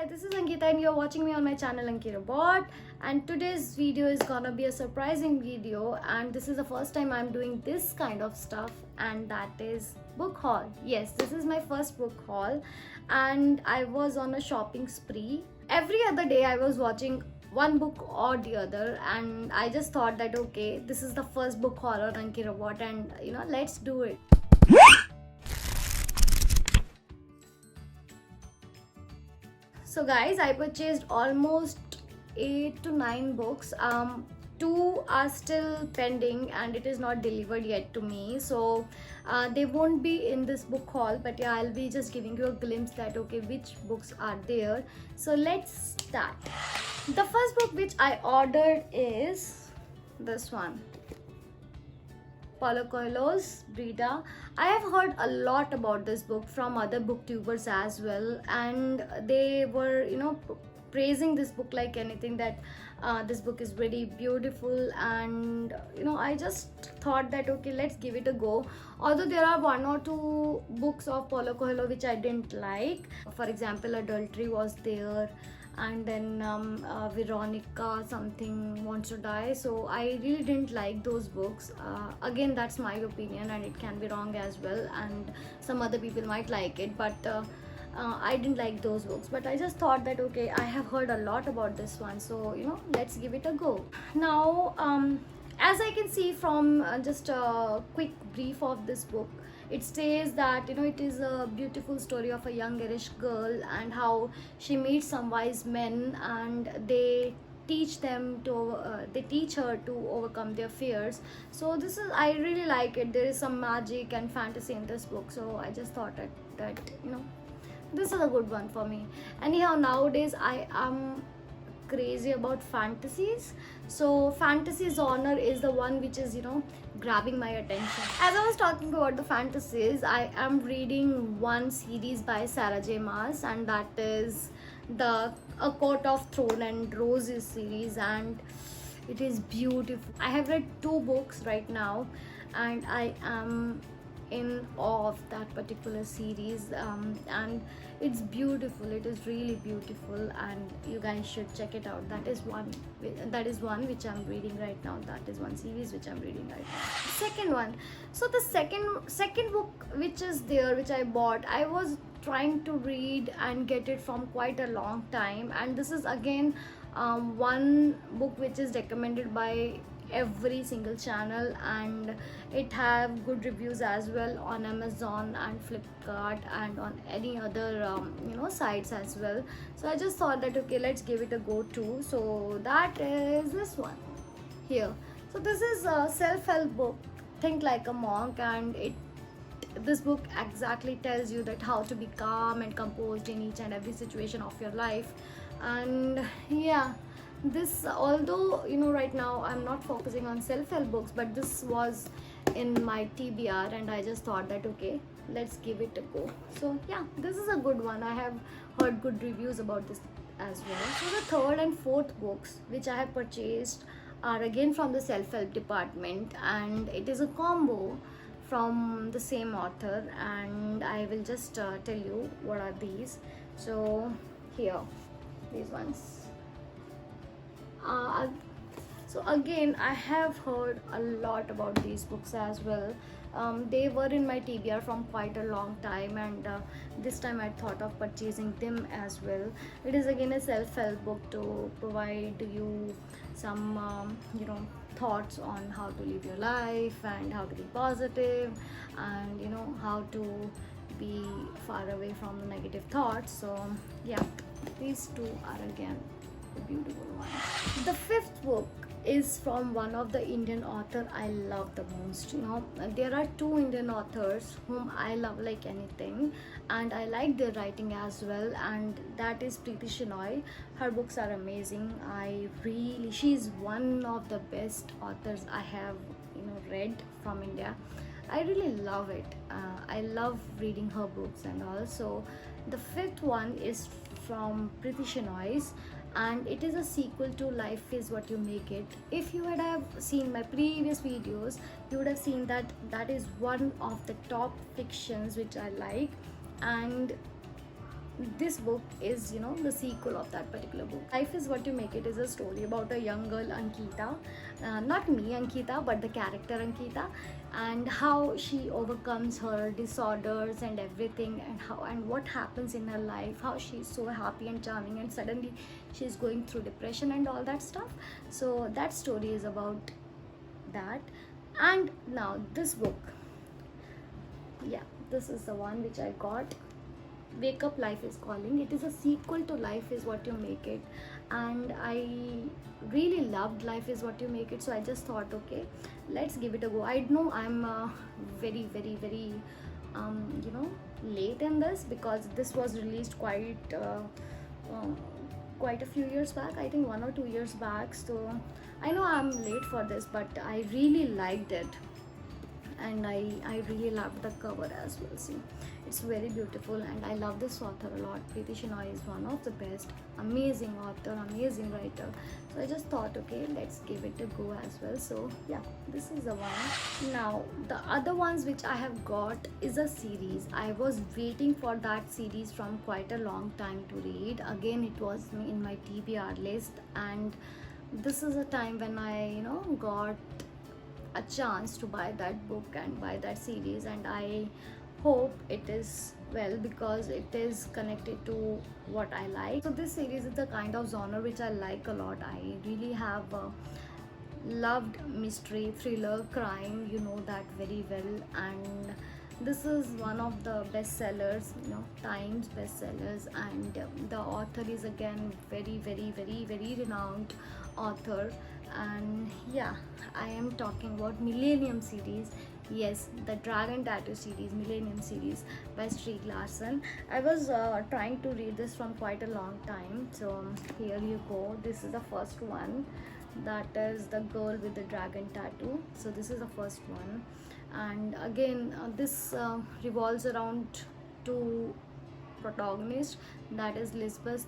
Hi, this is Ankita and you're watching me on my channel Ankita Bot, and today's video is gonna be a surprising video, and this is the first time I'm doing this kind of stuff, and that is book haul. Yes, this is my first book haul and I was on a shopping spree. Every other day I was watching one book or the other, and I just thought that okay, this is the first book haul on Ankita Bot and let's do it. So guys, I purchased almost 8 to 9 books. Two are still pending and it is not delivered yet to me, so they won't be in this book haul, but yeah, I'll be just giving you a glimpse that okay, which books are there. So let's start. The first book which I ordered is this one, Paulo Coelho's Brida. I have heard a lot about this book from other booktubers as well, and they were praising this book like anything, that this book is very beautiful, and I just thought that okay, let's give it a go. Although there are one or two books of Paulo Coelho which I didn't like. For example, Adultery was there, and then Veronica something wants to die, so I really didn't like those books. Again, that's my opinion and it can be wrong as well, and some other people might like it, but I didn't like those books. But I just thought that okay, I have heard a lot about this one, so let's give it a go. Now as I can see from just a quick brief of this book, it says that it is a beautiful story of a young Irish girl and how she meets some wise men, and they teach her to overcome their fears. So this is, I really like it. There is some magic and fantasy in this book, so I just thought that this is a good one for me. Anyhow, nowadays I am crazy about fantasies, so fantasy genre is the one which is grabbing my attention. As I was talking about the fantasies, I am reading one series by Sarah J Maas, and that is the A Court of Thorn and Roses series, and it is beautiful. I have read 2 books right now and I am in awe of that particular series, and it's beautiful. It is really beautiful and you guys should check it out. That is one which I'm reading right now. That is one series which I'm reading right now. Second one, so the second book which is there, which I bought, I was trying to read and get it from quite a long time, and this is again one book which is recommended by every single channel, and it have good reviews as well on Amazon and Flipkart and on any other sites as well. So I just thought that okay, let's give it a go too. So that is this one here. So this is a self-help book, Think Like a Monk, and this book exactly tells you that how to be calm and composed in each and every situation of your life. And yeah, this, although right now I'm not focusing on self-help books, but this was in my TBR and I just thought that okay, let's give it a go. So yeah, this is a good one. I have heard good reviews about this as well. So the third and fourth books which I have purchased are again from the self-help department, and it is a combo from the same author, and I will just tell you what are these. So here, these ones. So again, I have heard a lot about these books as well. They were in my TBR from quite a long time, and this time I thought of purchasing them as well. It is again a self-help book to provide you some thoughts on how to live your life and how to be positive, and how to be far away from the negative thoughts. So yeah, these two are again the beautiful one. The fifth book is from one of the Indian author I love the most. There are 2 Indian authors whom I love like anything, and I like their writing as well, and that is Preeti Shenoy. Her books are amazing. She's one of the best authors I have read from India. I really love it. I love reading her books and all. So the fifth one is from Preeti Shenoy's, and it is a sequel to Life Is What You Make It. If you had have seen my previous videos, you would have seen that that is one of the top fictions which I like, and this book is, you know, the sequel of that particular book. Life is What You Make It is a story about a young girl, Ankita, not me Ankita, but the character Ankita, and how she overcomes her disorders and everything, and how and what happens in her life, how she's so happy and charming, and suddenly she's going through depression and all that stuff. So that story is about that. And now this book, yeah, this is the one which I got. Wake Up, Life is Calling. It is a sequel to Life is What You Make It, and I really loved Life is What You Make It, so I just thought, okay, let's give it a go. I know I'm very, very, very you know, late in this, because this was released uh, quite a few years back, I think 1 or 2 years back. So I know I'm late for this, but I really liked it, and I really loved the cover as well. See, it's very beautiful, and I love this author a lot. Preeti Shenoy is one of the best, amazing author, amazing writer. So I just thought, okay, let's give it a go as well. So yeah, this is the one. Now the other ones which I have got is a series. I was waiting for that series from quite a long time to read. Again, it was in my TBR list, and this is a time when I, you know, got a chance to buy that book and buy that series, and I hope it is well, because it is connected to what I like. So this series is the kind of genre which I like a lot. I really have loved mystery, thriller, crime, you know that very well, and this is one of the bestsellers, you know, Times bestsellers, and the author is again very, very, very, very renowned author. And yeah, I am talking about Millennium series. Yes, the Dragon Tattoo series, Millennium series by Stieg Larsson. I was trying to read this from quite a long time, so here you go. This is the first one, that is The Girl with the Dragon Tattoo. So this is the first one, and again this revolves around two protagonists, that is Lisbeth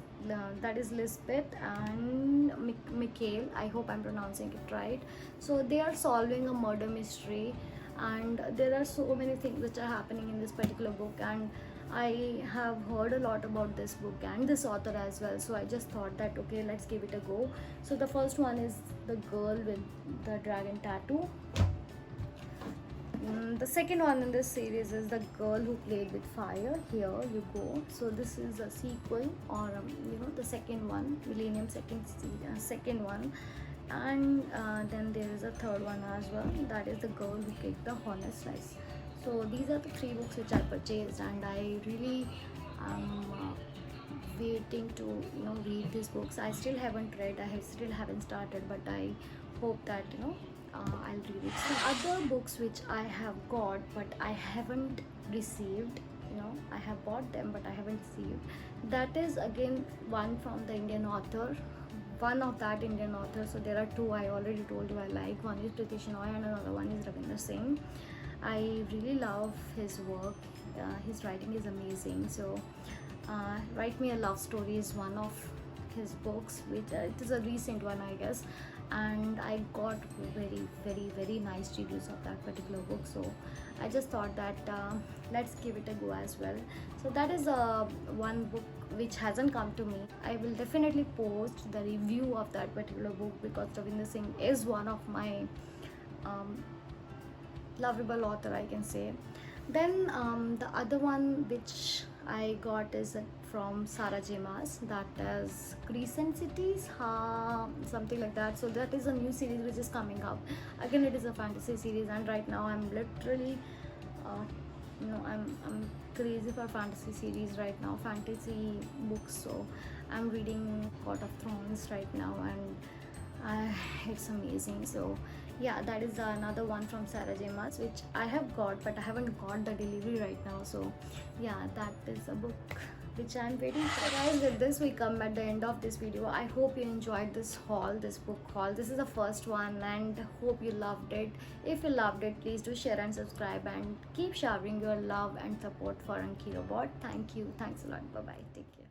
and Mikhail. I hope I'm pronouncing it right. So they are solving a murder mystery, and there are so many things which are happening in this particular book, and I have heard a lot about this book and this author as well. So I just thought that, okay, let's give it a go. So the first one is The Girl with the Dragon Tattoo. The second one in this series is The Girl Who Played with Fire. Here you go. So this is a sequel, or you know, the second one, Millennium second one, and then there is a third one as well, that is The Girl Who Kicked the Hornet's Nest. So these are the three books which I purchased, and I really am waiting to, you know, read these books. I still haven't read, still haven't started, but I hope that, you know, I'll read it. So other books which I have got but I haven't received, you know, I have bought them but I haven't received, that is again one from the Indian author, one of that Indian author. So there are two, I already told you I like. One is Preeti Shenoy and another one is Ravinder Singh. I really love his work. His writing is amazing. So Write Me a Love Story is one of his books, which it is a recent one, I guess, and I got very, very, very nice reviews of that particular book. So I just thought that let's give it a go as well. So that is one book which hasn't come to me. I will definitely post the review of that particular book, because Ravinder Singh is one of my lovable author, I can say. Then the other one which I got is from Sarah J. Maas, that is Crescent Cities, something like that. So that is a new series which is coming up. Again, it is a fantasy series, and right now I'm literally you know, I'm crazy for fantasy series right now, fantasy books. So I'm reading Court of Thrones right now, and it's amazing. So yeah, that is another one from Sarah J. Maas which I have got, but I haven't got the delivery right now. So yeah, that is a book which I'm waiting for. Guys, with this we come at the end of this video. I hope you enjoyed this haul, this book haul. This is the first one, and hope you loved it. If you loved it, please do share and subscribe, and keep showering your love and support for Anki Robot. Thank you. Thanks a lot. Bye bye. Take care.